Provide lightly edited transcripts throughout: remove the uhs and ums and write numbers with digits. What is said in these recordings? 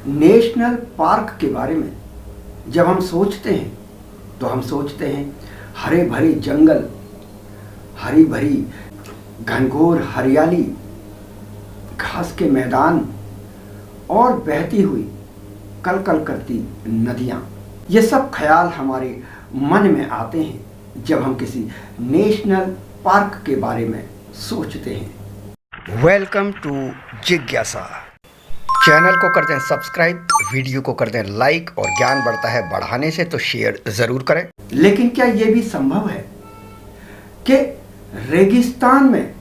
National park के बारे में जब हम सोचते हैं तो हम सोचते हैं हरे भरे जंगल, हरी भरी घनघोर हरियाली, घास के मैदान और बहती हुई कल कल करती नदियाँ। ये सब ख्याल हमारे मन में आते हैं जब हम किसी नेशनल पार्क के बारे में सोचते हैं। वेलकम टू जिज्ञासा। चैनल को कर दें सब्सक्राइब, वीडियो को कर दें लाइक और ज्ञान बढ़ता है बढ़ाने से तो शेयर ज़रूर करें। लेकिन क्या ये भी संभव है कि रेगिस्तान में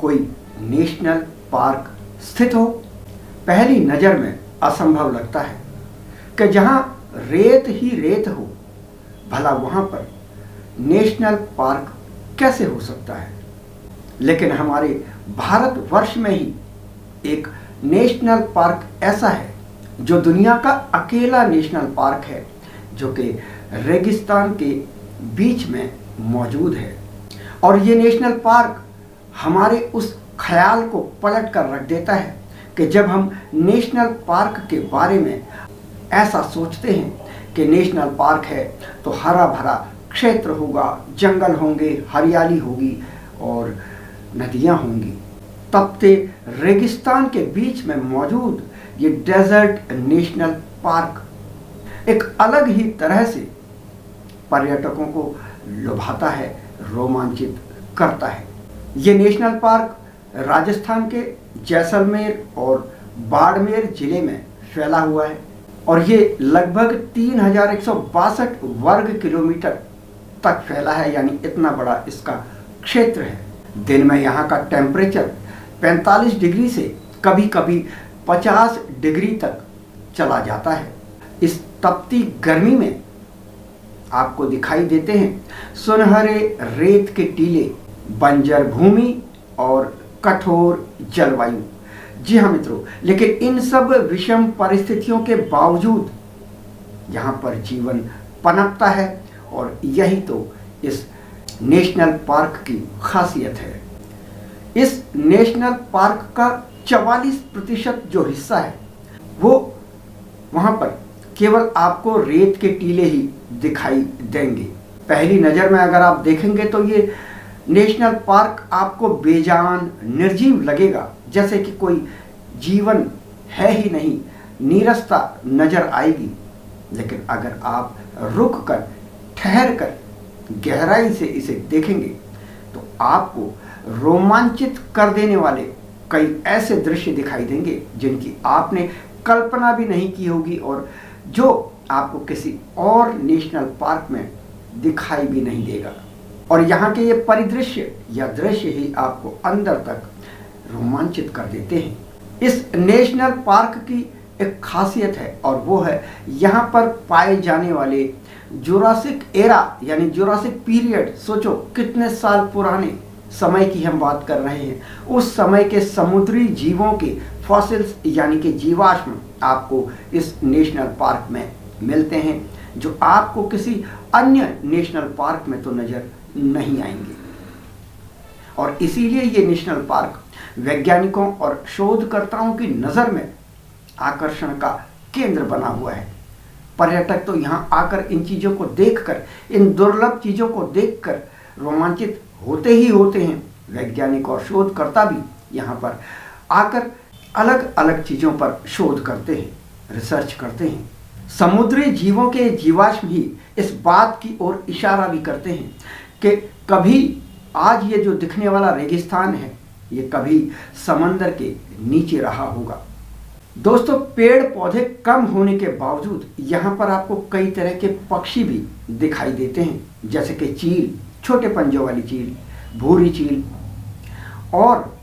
कोई नेशनल पार्क स्थित हो? पहली नज़र में असंभव लगता है कि जहाँ रेत ही रेत हो, भला वहाँ पर नेशनल पार्क कैसे हो सकता है। लेकिन हमारे भारतवर्ष में ही एक नेशनल पार्क ऐसा है जो दुनिया का अकेला नेशनल पार्क है जो कि रेगिस्तान के बीच में मौजूद है। और ये नेशनल पार्क हमारे उस ख्याल को पलट कर रख देता है कि जब हम नेशनल पार्क के बारे में ऐसा सोचते हैं कि नेशनल पार्क है तो हरा भरा क्षेत्र होगा, जंगल होंगे, हरियाली होगी और नदियाँ होंगी। तपते रेगिस्तान के बीच में मौजूद ये डेजर्ट नेशनल पार्क एक अलग ही तरह से पर्यटकों को लुभाता है, रोमांचित करता है। ये नेशनल पार्क राजस्थान के जैसलमेर और बाड़मेर जिले में फैला हुआ है और ये लगभग 3162 वर्ग किलोमीटर तक फैला है, यानी इतना बड़ा इसका क्षेत्र है। दिन में यहाँ का टेम्परेचर 45 डिग्री से कभी कभी 50 डिग्री तक चला जाता है। इस तपती गर्मी में आपको दिखाई देते हैं सुनहरे रेत के टीले, बंजर भूमि और कठोर जलवायु। जी हाँ मित्रों, लेकिन इन सब विषम परिस्थितियों के बावजूद यहाँ पर जीवन पनपता है और यही तो इस नेशनल पार्क की खासियत है। इस नेशनल पार्क का 44% जो हिस्सा है वो वहाँ पर केवल आपको रेत के टीले ही दिखाई देंगे। पहली नज़र में अगर आप देखेंगे तो ये नेशनल पार्क आपको बेजान, निर्जीव लगेगा, जैसे कि कोई जीवन है ही नहीं, नीरसता नज़र आएगी। लेकिन अगर आप रुक कर, ठहर कर गहराई से इसे देखेंगे तो आपको रोमांचित कर देने वाले कई ऐसे दृश्य दिखाई देंगे जिनकी आपने कल्पना भी नहीं की होगी और जो आपको किसी और नेशनल पार्क में दिखाई भी नहीं देगा। और यहाँ के ये परिदृश्य या दृश्य ही आपको अंदर तक रोमांचित कर देते हैं। इस नेशनल पार्क की एक खासियत है और वो है यहाँ पर पाए जाने वाले जुरासिक एरा यानी जुरासिक पीरियड। सोचो कितने साल पुराने समय की हम बात कर रहे हैं। उस समय के समुद्री जीवों के फॉसिल्स यानी कि जीवाश्म आपको इस नेशनल पार्क में मिलते हैं जो आपको किसी अन्य नेशनल पार्क में तो नज़र नहीं आएंगे। और इसीलिए ये नेशनल पार्क वैज्ञानिकों और शोधकर्ताओं की नज़र में आकर्षण का केंद्र बना हुआ है। पर्यटक तो यहाँ आकर इन चीज़ों को देखकर, इन दुर्लभ चीज़ों को देखकर रोमांचित होते ही होते हैं। वैज्ञानिक और शोधकर्ता भी यहाँ पर आकर अलग अलग चीज़ों पर शोध करते हैं, रिसर्च करते हैं। समुद्री जीवों के जीवाश्म ही इस बात की ओर इशारा भी करते हैं कि कभी आज ये जो दिखने वाला रेगिस्तान है ये कभी समंदर के नीचे रहा होगा। दोस्तों, पेड़ पौधे कम होने के बावजूद यहाँ पर आपको कई तरह के पक्षी भी दिखाई देते हैं, जैसे कि चील, छोटे पंजों वाली चील, भूरी चील और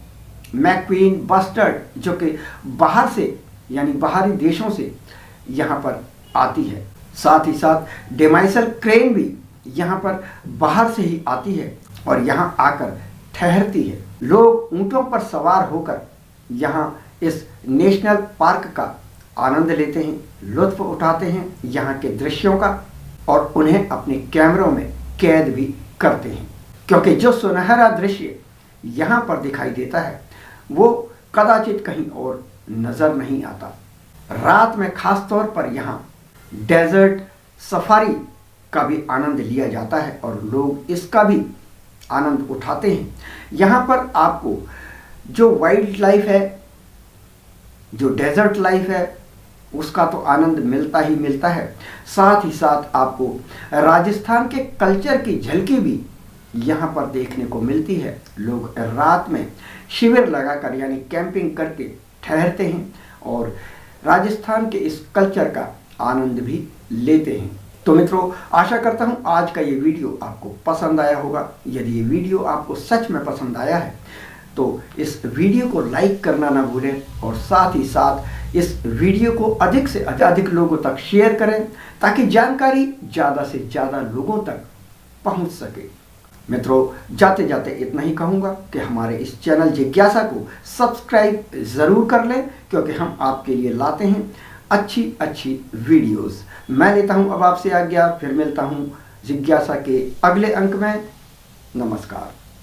मैक्वीन बस्टर्ड जो कि बाहर से यानी बाहरी देशों से यहाँ पर आती है। साथ ही साथ डेमाइसल क्रेन भी यहाँ पर बाहर से ही आती है और यहाँ आकर ठहरती है। लोग ऊँटों पर सवार होकर यहाँ इस नेशनल पार्क का आनंद लेते हैं, लुत्फ उठाते हैं यहाँ के दृश्यों का और उन्हें अपने कैमरों में कैद भी करते हैं, क्योंकि जो सुनहरा दृश्य यहाँ पर दिखाई देता है वो कदाचित कहीं और नज़र नहीं आता। रात में खास तौर पर यहाँ डेजर्ट सफारी का भी आनंद लिया जाता है और लोग इसका भी आनंद उठाते हैं। यहाँ पर आपको जो वाइल्ड लाइफ है, जो डेजर्ट लाइफ है, उसका तो आनंद मिलता ही मिलता है। साथ ही साथ आपको राजस्थान के कल्चर की झलकी भी यहाँ पर देखने को मिलती है। लोग रात में शिविर लगाकर यानी कैंपिंग करके ठहरते हैं और राजस्थान के इस कल्चर का आनंद भी लेते हैं। तो मित्रों, आशा करता हूँ आज का ये वीडियो आपको पसंद आया होगा। यदि ये वीडियो आपको सच में पसंद आया है तो इस वीडियो को लाइक करना ना भूलें और साथ ही साथ इस वीडियो को अधिक से अधिक लोगों तक शेयर करें ताकि जानकारी ज़्यादा से ज़्यादा लोगों तक पहुंच सके। मित्रों, जाते जाते इतना ही कहूँगा कि हमारे इस चैनल जिज्ञासा को सब्सक्राइब ज़रूर कर लें, क्योंकि हम आपके लिए लाते हैं अच्छी अच्छी वीडियोस। मैं लेता हूं अब आपसे आज्ञा, फिर मिलता हूं जिज्ञासा के अगले अंक में। नमस्कार।